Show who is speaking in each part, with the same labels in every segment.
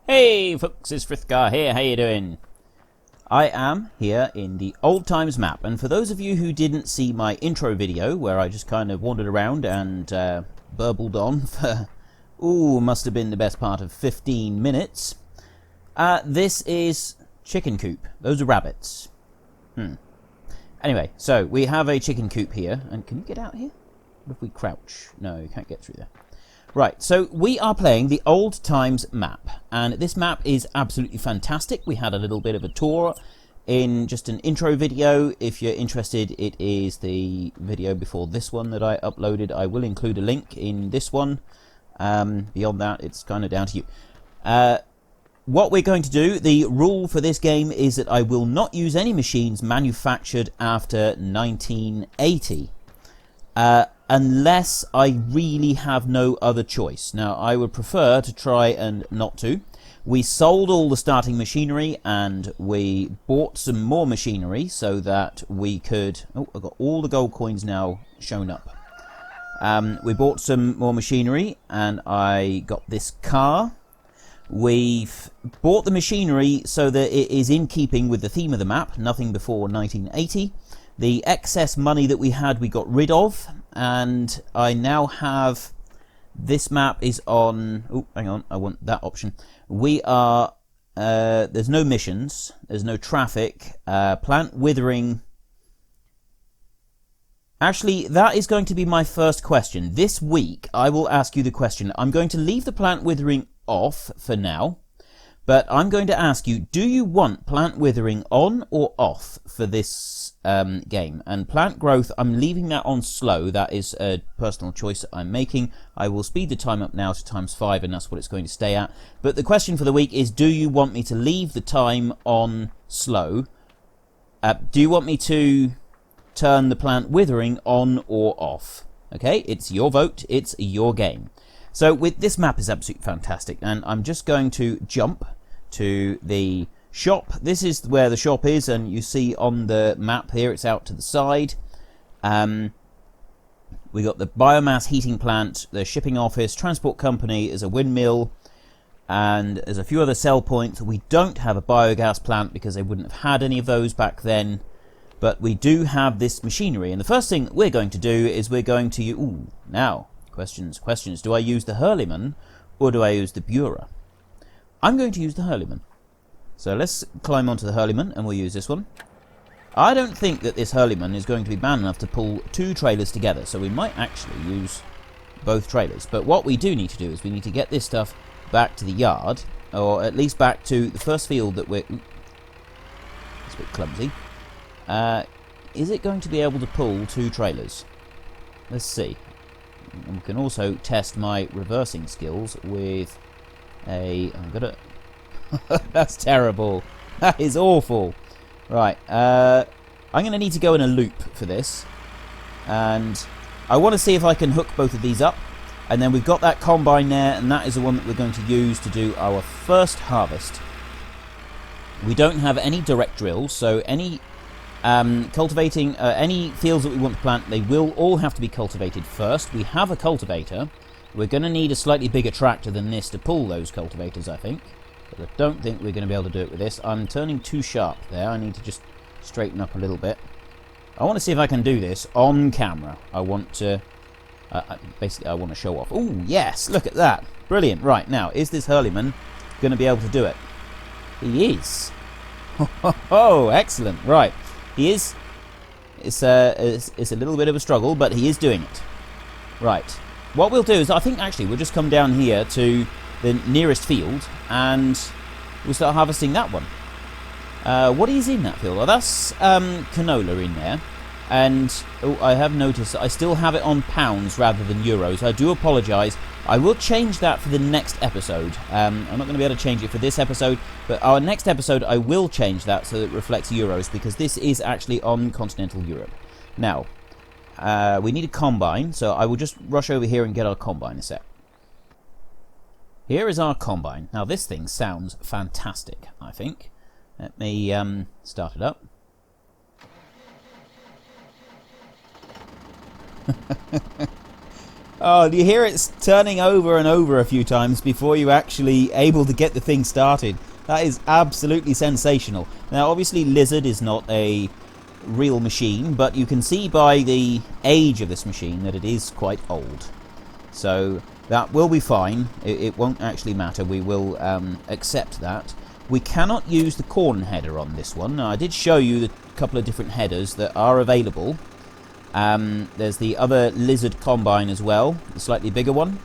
Speaker 1: Hey folks, it's Frithgar here, how you doing? I am here in the Old Times map, and for those of you who didn't see my intro video, where I just kind of wandered around and burbled on for, must have been the best part of 15 minutes, this is chicken coop. Those are rabbits. Anyway, so we have a chicken coop here, and can you get out here? What if we crouch? No, you can't get through there. Right, so we are playing the Old Times map, and this map is absolutely fantastic. We had a little bit of a tour in just an intro video. If you're interested, it is the video before this one that I uploaded. I will include a link in this one. Beyond that, it's kind of down to you. What we're going to do, the rule for this game is that I will not use any machines manufactured after 1980. Unless I really have no other choice. Now, I would prefer to try and not to. We sold all the starting machinery and we bought some more machinery so that we could... Oh, I've got all the gold coins now shown up. We bought some more machinery and I got this car. We've bought the machinery so that it is in keeping with the theme of the map, nothing before 1980. The excess money that we had, we got rid of, and I now have, this map is on, oh, hang on, I want that option. We are, there's no missions, there's no traffic, plant withering. Actually, that is going to be my first question. This week, I will ask you the question. I'm going to leave the plant withering off for now. But I'm going to ask you, do you want plant withering on or off for this game? And plant growth, I'm leaving that on slow. That is a personal choice that I'm making. I will speed the time up now to ×5, and that's what it's going to stay at. But the question for the week is, do you want me to leave the time on slow? Do you want me to turn the plant withering on or off? Okay, it's your vote. It's your game. So this map is absolutely fantastic, and I'm just going to jump to the shop. This is where the shop is, and you see on the map here it's out to the side. We got the biomass heating plant, the shipping office, transport company is a windmill, and there's a few other sell points. We don't have a biogas plant because they wouldn't have had any of those back then, but we do have this machinery, and the first thing we're going to do is we're going to now questions. Do I use the Huerlimann or do I use the Bureau? I'm going to use the Huerlimann. So let's climb onto the Huerlimann and we'll use this one. I don't think that this Huerlimann is going to be man enough to pull two trailers together, so we might actually use both trailers. But what we do need to do is we need to get this stuff back to the yard, or at least back to the first field that we're... It's a bit clumsy. Is it going to be able to pull two trailers? Let's see. And we can also test my reversing skills with I'm gonna... That's terrible. That is awful. Right, I'm going to need to go in a loop for this. And I want to see if I can hook both of these up. And then we've got that combine there, and that is the one that we're going to use to do our first harvest. We don't have any direct drills, so any cultivating any fields that we want to plant, they will all have to be cultivated first. We have a cultivator. We're going to need a slightly bigger tractor than this to pull those cultivators, I think. But I don't think we're going to be able to do it with this. I'm turning too sharp there. I need to just straighten up a little bit. I want to see if I can do this on camera. I want to... basically, I want to show off. Oh, yes! Look at that! Brilliant. Right, now, is this Huerlimann going to be able to do it? He is. Oh, excellent. Right. He is. It's a little bit of a struggle, but he is doing it. Right. What we'll do is, I think actually we'll just come down here to the nearest field and we'll start harvesting that one. What is in that field? Well, that's canola in there. And I have noticed that I still have it on pounds rather than euros. I do apologise. I will change that for the next episode. I'm not going to be able to change it for this episode, but our next episode I will change that so that it reflects euros, because this is actually on continental Europe. Now, we need a combine, so I will just rush over here and get our combine a sec. Here is our combine. Now this thing sounds fantastic, I think. Let me start it up. Oh, you hear it's turning over and over a few times before you're actually able to get the thing started. That is absolutely sensational. Now, obviously, Lizard is not a real machine, but you can see by the age of this machine that it is quite old. So that will be fine. It won't actually matter. We will accept that. We cannot use the corn header on this one. Now, I did show you the couple of different headers that are available. There's the other Lizard combine as well, the slightly bigger one.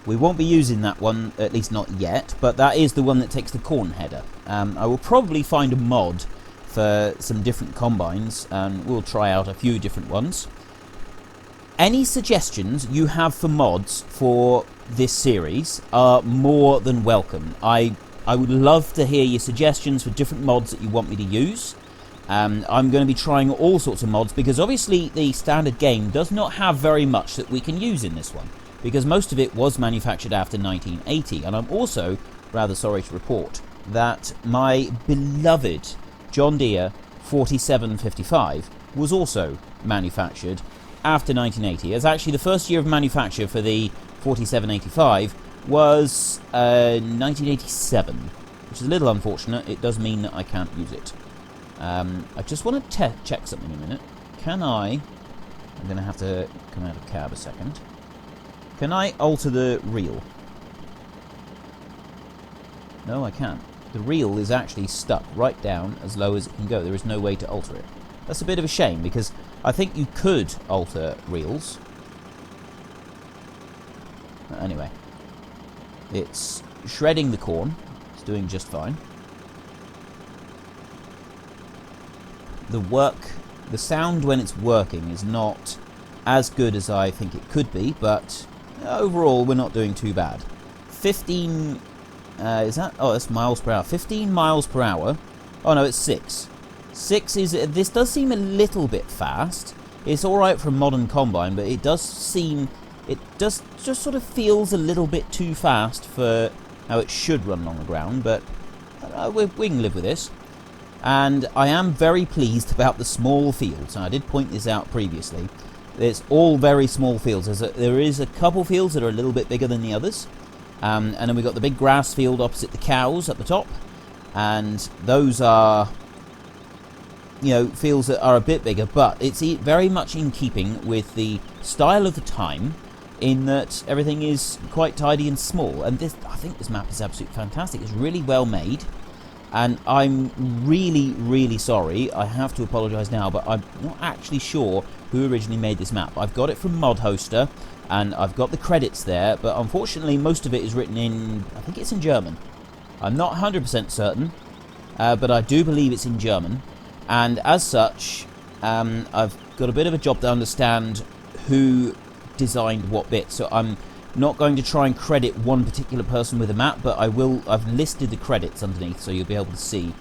Speaker 1: We won't be using that one, at least not yet, but that is the one that takes the corn header. I will probably find a mod for some different combines, and we'll try out a few different ones. Any suggestions you have for mods for this series are more than welcome. I would love to hear your suggestions for different mods that you want me to use. I'm going to be trying all sorts of mods because obviously the standard game does not have very much that we can use in this one, because most of it was manufactured after 1980, and I'm also rather sorry to report that my beloved John Deere 4755 was also manufactured after 1980. It's actually the first year of manufacture for the 4785 was 1987, which is a little unfortunate. It does mean that I can't use it. I just want to check something a minute. I'm going to have to come out of cab a second. Can I alter the reel? No, I can't. The reel is actually stuck right down as low as it can go. There is no way to alter it. That's a bit of a shame, because I think you could alter reels. Anyway, it's shredding the corn. It's doing just fine. The sound when it's working is not as good as I think it could be, but overall we're not doing too bad. 15 is that? Oh, that's miles per hour. 15 miles per hour. Oh no, it's 6. 6 is... This does seem a little bit fast. It's alright for a modern combine, but it does seem... It just sort of feels a little bit too fast for how it should run along the ground, but we can live with this. And I am very pleased about the small fields. I did point this out previously. It's all very small fields. There is a couple fields that are a little bit bigger than the others. And then we've got the big grass field opposite the cows at the top. And those are, fields that are a bit bigger. But it's very much in keeping with the style of the time, in that everything is quite tidy and small. And I think this map is absolutely fantastic. It's really well made. And I'm really, really sorry. I have to apologise now, but I'm not actually sure who originally made this map. I've got it from Mod Hoster, and I've got the credits there, but unfortunately most of it is written in, I think it's in German. I'm not 100% certain, but I do believe it's in German. And as such, I've got a bit of a job to understand who designed what bit. So I'm not going to try and credit one particular person with a map, but I've listed the credits underneath, so you'll be able to see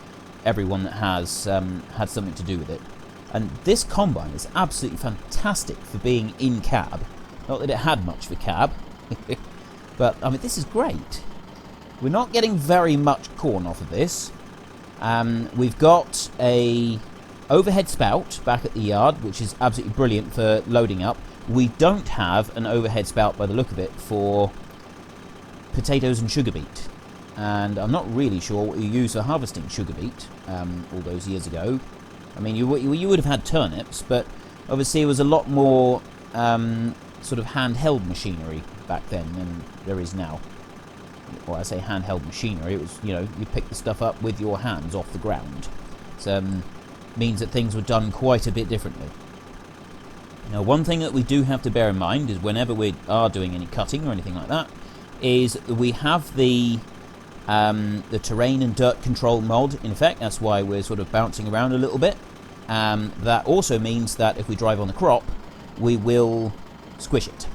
Speaker 1: everyone that has had something to do with it. And this combine is absolutely fantastic for being in cab. Not that it had much for cab, but I mean, this is great. We're not getting very much corn off of this. We've got a overhead spout back at the yard, which is absolutely brilliant for loading up. We don't have an overhead spout, by the look of it, for potatoes and sugar beet. And I'm not really sure what you use for harvesting sugar beet all those years ago. I mean, you would have had turnips, but obviously it was a lot more sort of handheld machinery back then than there is now. Well, I say handheld machinery, it was, you pick the stuff up with your hands off the ground. So means that things were done quite a bit differently. Now, one thing that we do have to bear in mind is whenever we are doing any cutting or anything like that, is we have the terrain and dirt control mod in effect. That's why we're sort of bouncing around a little bit. That also means that if we drive on the crop, we will squish it.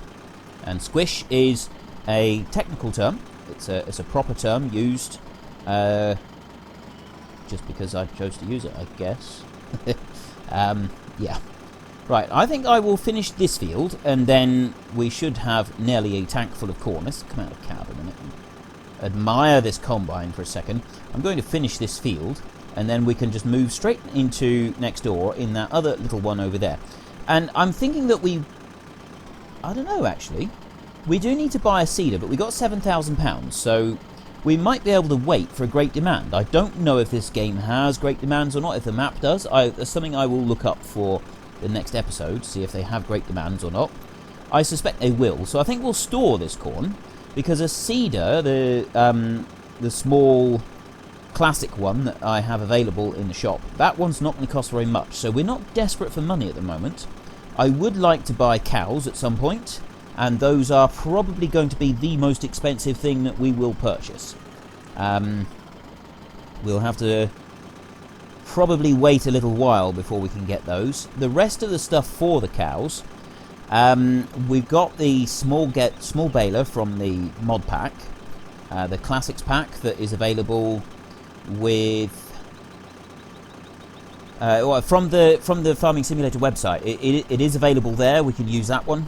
Speaker 1: And squish is a technical term. It's a proper term used just because I chose to use it, I guess. Yeah. Right, I think I will finish this field, and then we should have nearly a tank full of corn. Let's come out of cab a minute and admire this combine for a second. I'm going to finish this field, and then we can just move straight into next door in that other little one over there. And I'm thinking that I don't know, actually. we do need to buy a seeder, but we got £7,000, so we might be able to wait for a great demand. I don't know if this game has great demands or not, if the map does. That's something I will look up for the next episode, see if they have great demands or not. I suspect they will, so I think we'll store this corn, because a seeder, the small classic one that I have available in the shop, that one's not going to cost very much, so we're not desperate for money at the moment. I would like to buy cows at some point, and those are probably going to be the most expensive thing that we will purchase. We'll have to probably wait a little while before we can get those. The rest of the stuff for the cows, we've got the small baler from the mod pack, the classics pack that is available with from the Farming Simulator website. It is available there. We can use that one.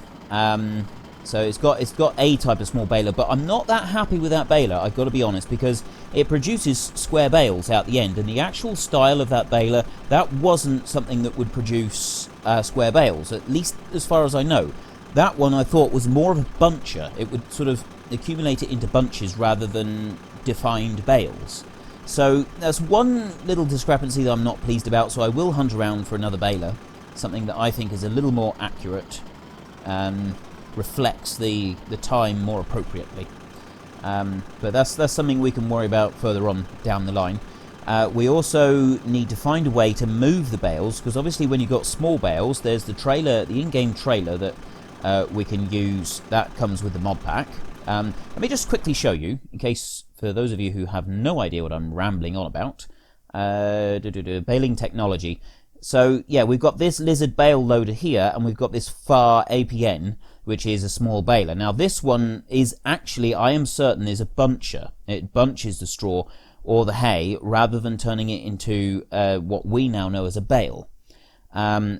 Speaker 1: So it's got a type of small baler, but I'm not that happy with that baler, I've got to be honest, because it produces square bales out the end, and the actual style of that baler, that wasn't something that would produce square bales, at least as far as I know. That one I thought was more of a buncher. It would sort of accumulate it into bunches rather than defined bales. So that's one little discrepancy that I'm not pleased about, so I will hunt around for another baler, something that I think is a little more accurate, reflects the time more appropriately. But that's something we can worry about further on down the line. We also need to find a way to move the bales, because obviously when you've got small bales, there's the trailer, the in-game trailer that we can use. That comes with the mod pack. Let me just quickly show you, in case for those of you who have no idea what I'm rambling on about. Baling technology. So yeah, we've got this lizard bale loader here, and we've got this FAR APN, which is a small baler. Now this one is actually, I am certain, is a buncher. It bunches the straw or the hay rather than turning it into what we now know as a bale.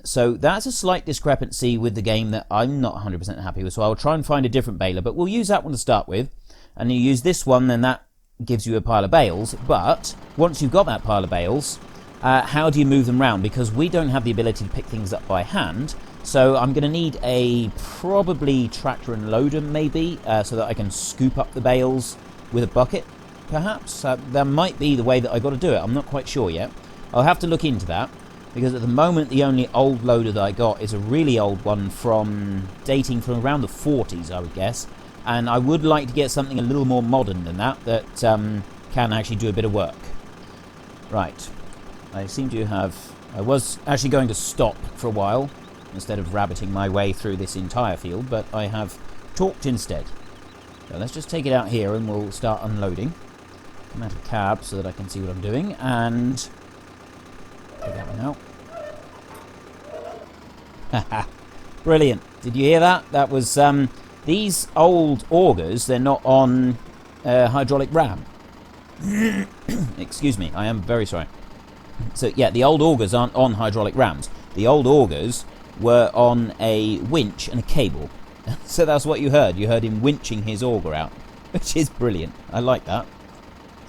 Speaker 1: So that's a slight discrepancy with the game that I'm not 100% happy with, so I'll try and find a different baler, but we'll use that one to start with, and you use this one, then that gives you a pile of bales. But once you've got that pile of bales, how do you move them around? Because we don't have the ability to pick things up by hand, so I'm going to need a probably tractor and loader maybe, so that I can scoop up the bales with a bucket, perhaps. That might be the way that I've got to do it. I'm not quite sure yet. I'll have to look into that, because at the moment the only old loader that I got is a really old one dating from around the 40s, I would guess, and I would like to get something a little more modern than that can actually do a bit of work. Right, I seem to have... I was actually going to stop for a while instead of rabbiting my way through this entire field, but I have talked instead. So let's just take it out here and we'll start unloading. Come out of cab so that I can see what I'm doing, and take that one out. Brilliant. Did you hear that? That was these old augers, they're not on hydraulic ram. Excuse me, I am very sorry. So yeah, the old augers aren't on hydraulic rams. The old augers were on a winch and a cable. So that's what you heard. You heard him winching his auger out, which is brilliant. I like that.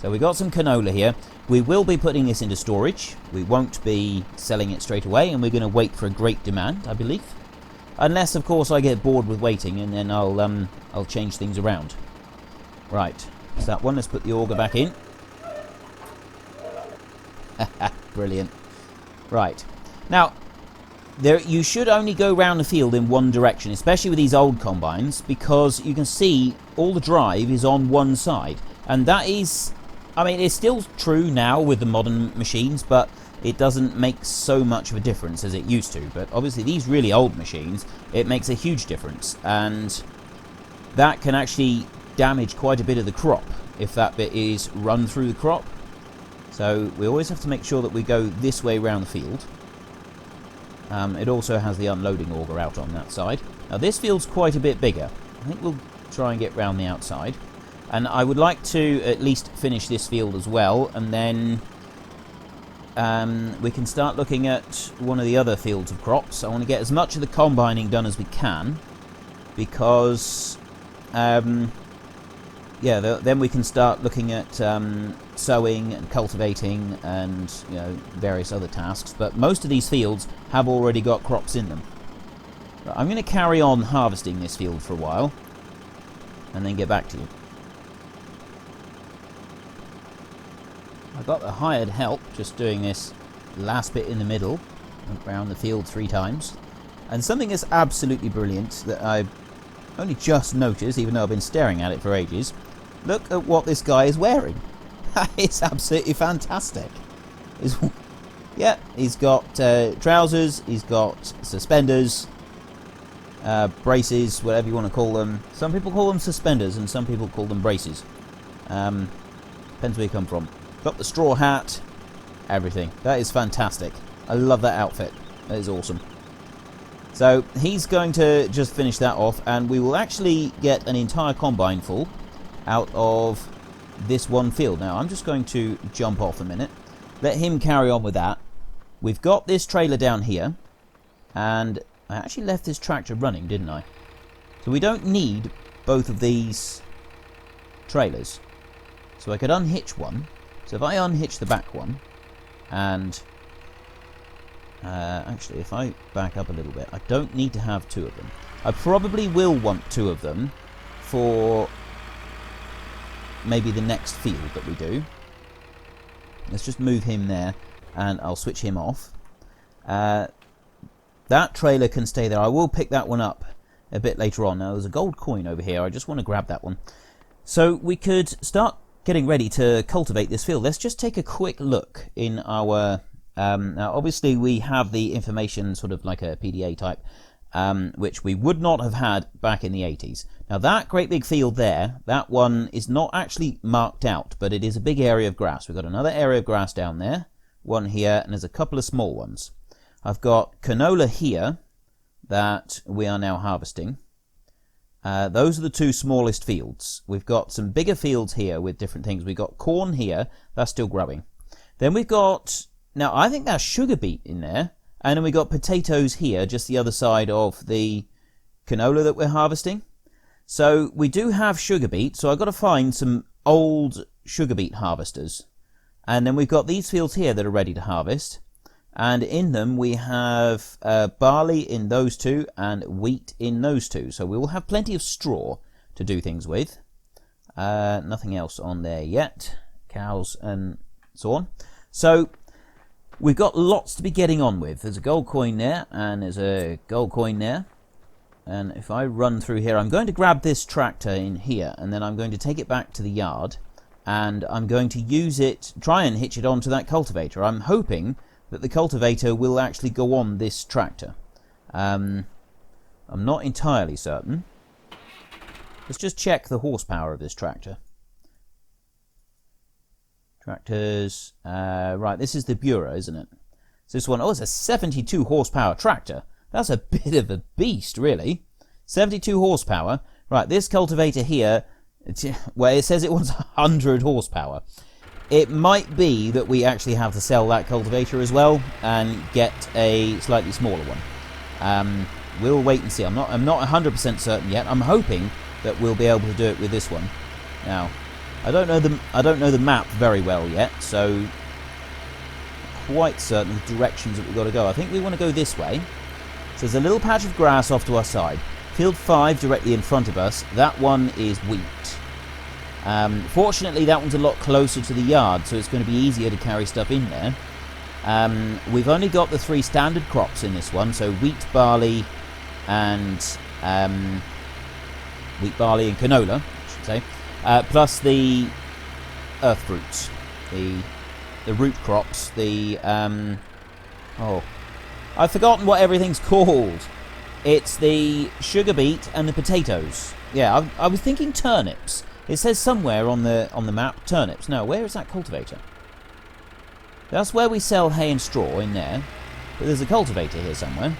Speaker 1: So we got some canola here. We will be putting this into storage. We won't be selling it straight away, and we're going to wait for a great demand, I believe. Unless, of course, I get bored with waiting, and then I'll change things around. Right, so that one. Let's put the auger back in. Brilliant. Right. Now, you should only go round the field in one direction, especially with these old combines, because you can see all the drive is on one side. And that is... I mean, it's still true now with the modern machines, but it doesn't make so much of a difference as it used to. But obviously these really old machines, it makes a huge difference, and that can actually damage quite a bit of the crop if that bit is run through the crop. So we always have to make sure that we go this way around the field. It also has the unloading auger out on that side. Now this field's quite a bit bigger. I think we'll try and get round the outside. And I would like to at least finish this field as well, and then we can start looking at one of the other fields of crops. I want to get as much of the combining done as we can, because then we can start looking at sowing and cultivating and various other tasks. But most of these fields have already got crops in them. I'm going to carry on harvesting this field for a while, and then get back to you. I got the hired help just doing this last bit in the middle, went around the field 3 times, and something is absolutely brilliant that I only just noticed, even though I've been staring at it for ages. Look at what this guy is wearing. It's absolutely fantastic. Yeah, he's got trousers, he's got suspenders, braces, whatever you want to call them. Some people call them suspenders and some people call them braces. Depends where you come from. Got the straw hat, everything. That is fantastic. I love that outfit. That is awesome. So he's going to just finish that off, and we will actually get an entire combine full out of this one field. Now I'm just going to jump off a minute, let him carry on with that. We've got this trailer down here, and I actually left this tractor running, didn't I? So we don't need both of these trailers. So I could unhitch one. So if I unhitch the back one, and actually if I back up a little bit, I don't need to have 2 of them. I probably will want 2 of them for maybe the next field that we do. Let's just move him there, and I'll switch him off. That trailer can stay there. I will pick that one up a bit later on. Now there's a gold coin over here. I just want to grab that one. So we could start getting ready to cultivate this field. Let's just take a quick look in our... now obviously we have the information sort of like a PDA type, which we would not have had back in the 80s. Now that great big field there, that one is not actually marked out, but it is a big area of grass. We've got another area of grass down there, one here, and there's a couple of small ones. I've got canola here that we are now harvesting. Those are the 2 smallest fields. We've got some bigger fields here with different things. We've got corn here, that's still growing. Then we've got, now I think that's sugar beet in there, and then we've got potatoes here, just the other side of the canola that we're harvesting. So we do have sugar beet, so I've got to find some old sugar beet harvesters. And then we've got these fields here that are ready to harvest. And in them we have barley in those 2 and wheat in those 2. So we will have plenty of straw to do things with. Nothing else on there yet. Cows and so on. So we've got lots to be getting on with. There's a gold coin there, and there's a gold coin there. And if I run through here, I'm going to grab this tractor in here, and then I'm going to take it back to the yard, and I'm going to use it, try and hitch it onto that cultivator. I'm hoping that the cultivator will actually go on this tractor. I'm not entirely certain. Let's just check the horsepower of this tractor. Tractors, right, this is the Bureau, isn't it? So this one, oh, it's a 72 horsepower tractor. That's a bit of a beast, really. 72 horsepower. Right, this cultivator here, well, it says it wants 100 horsepower. It might be that we actually have to sell that cultivator as well and get a slightly smaller one. We'll wait and see. I'm not 100% certain yet. I'm hoping that we'll be able to do it with this one. Now, I don't know the map very well yet, so I'm quite certain of the directions that we've got to go. I think we want to go this way. So there's a little patch of grass off to our side. Field 5 directly in front of us. That one is wheat. Fortunately, that one's a lot closer to the yard, so it's going to be easier to carry stuff in there. We've only got the 3 standard crops in this one, so wheat, barley, and canola, I should say, plus the earth fruits, the root crops, I've forgotten what everything's called. It's the sugar beet and the potatoes. Yeah, I was thinking turnips. It says somewhere on the map turnips. No, where is that cultivator? That's where we sell hay and straw, in there. But there's a cultivator here somewhere,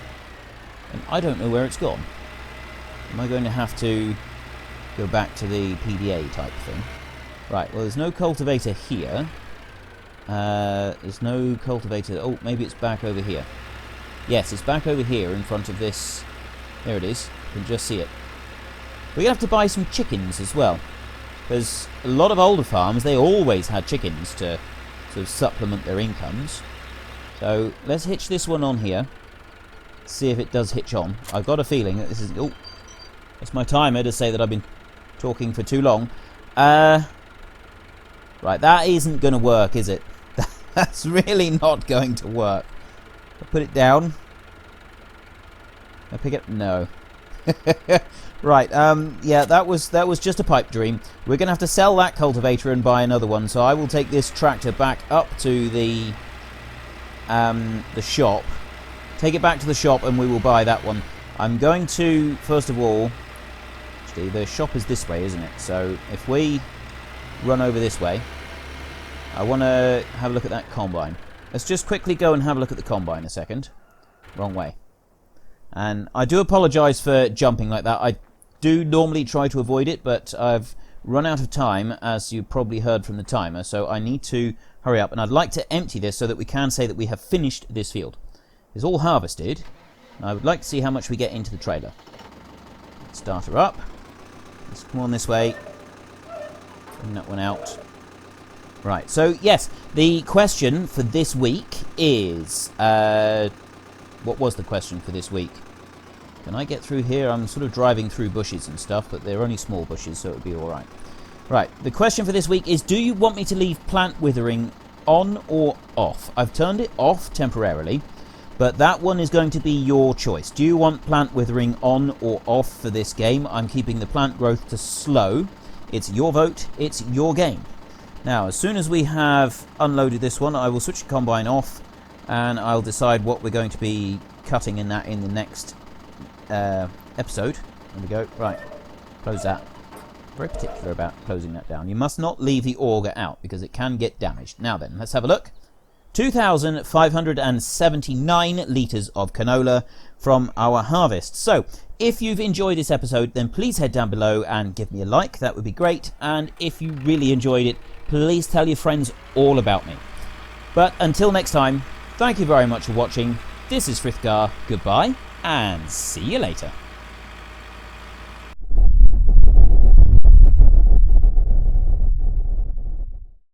Speaker 1: and I don't know where it's gone. Am I going to have to go back to the PDA type thing? Right, well, there's no cultivator here. There's no cultivator... Oh, maybe it's back over here. Yes, it's back over here in front of this... There it is. You can just see it. We're going to have to buy some chickens as well. Because a lot of older farms, they always had chickens to sort of supplement their incomes. So let's hitch this one on here. See if it does hitch on. I've got a feeling that this is... Oh, that's my timer to say that I've been talking for too long. Right, that isn't going to work, is it? That's really not going to work. I'll put it down. I pick it? No. Right, yeah, that was just a pipe dream. We're going to have to sell that cultivator and buy another one, so I will take this tractor back up to the shop. Take it back to the shop and we will buy that one. I'm going to, first of all, actually, the shop is this way, isn't it? So if we run over this way, I want to have a look at that combine. Let's just quickly go and have a look at the combine a second. Wrong way. And I do apologise for jumping like that. I do normally try to avoid it, but I've run out of time, as you probably heard from the timer, so I need to hurry up. And I'd like to empty this so that we can say that we have finished this field. It's all harvested. I would like to see how much we get into the trailer. Start her up. Let's come on this way. Bring that one out. Right, so yes, the question for this week is... what was the question for this week? Can I get through here? I'm sort of driving through bushes and stuff, but they're only small bushes, so it'll be alright. Right, the question for this week is, do you want me to leave plant withering on or off? I've turned it off temporarily, but that one is going to be your choice. Do you want plant withering on or off for this game? I'm keeping the plant growth to slow. It's your vote, it's your game. Now, as soon as we have unloaded this one, I will switch the combine off, and I'll decide what we're going to be cutting in the next episode. There we go. Right, close that. Very particular about closing that down. You must not leave the auger out because it can get damaged. Now then, let's have a look. 2,579 litres of canola from our harvest. So, if you've enjoyed this episode, then please head down below and give me a like. That would be great. And if you really enjoyed it, please tell your friends all about me. But until next time, thank you very much for watching. This is Frithgar. Goodbye, and see you later.